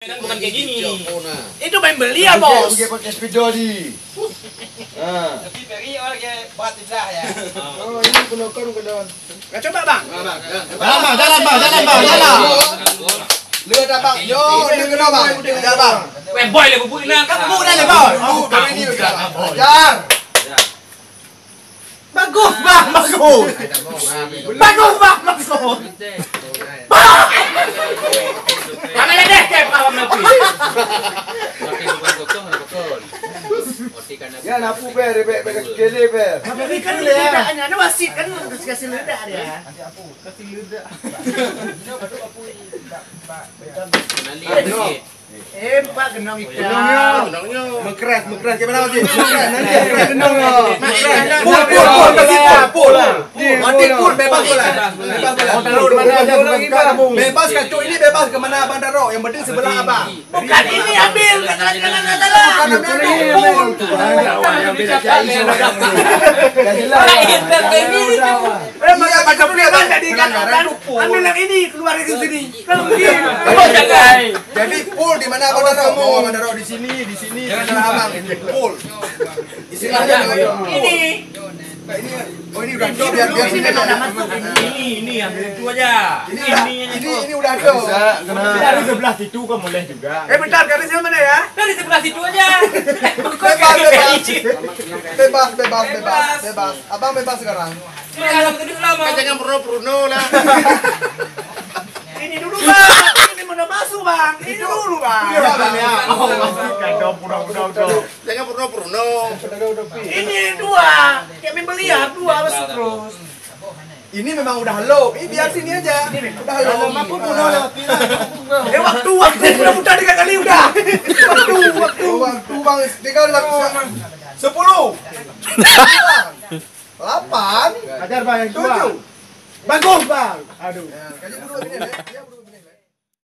Bukan kayak gini. Itu main beli ya, Bos. Pakai speedo di. Tapi beri orang ke batin lah ya. Oh, ini penokon kedon. Coba, Bang. Jalan, Bang. Lihat Bang. Yo, ini kena Bang. Jalan, Bang. Weh, boy le bubuk ini. Kan bubuk dah, Bang. Oh, ini udah. Ajar. Bagus, Bang. Bagus. Bagus, Bang. Bagus. Mana deh, kayak paham napi. Ya napu per, gede per. Tapi kan lidahnya, ini wasit kan kasih lidah dia. Kasih lidah. Pak genong ikan. Mengkeras, gimana Wajib? Pul. Mati pul, bebas bola. Bebas kacau ini bebas kemana Abang Daro. Yang penting sebelah Abang. Bukan ini ambil, kanan adalah. Ambil yang ini keluar dari sini. Jadi pul di mana Abang Daro? Mau Abang Daro di sini, sebelah Abang. Pul. Istilahnya Ini. Oh ini udah do biar sini masuk ini ambil itu aja. Ini udah do. Dari sebelah situ kan boleh juga. Bentar, garisnya mana ya? Dari sebelah situ aja. Bebas. Abang bebas sekarang. Jangan Bruno lah. Ini dulu, Bang. Ini mana masuk, Bang? Ini dulu, Bang. Iya, Bang ya. Oh, kado pura-pura. Jangan Bruno. Ini dua. Kayak membeli ya, dua masuk terus. Ini memang udah low. Ini biar sini aja. Udah low. Aku bunuh lewat Waktu udah mudah 3 kali udah. Waktu Bang 3 kali 10. 8. Ajar Bang yang 7. Bagus Bang. Aduh. Kayaknya dulu ini ya.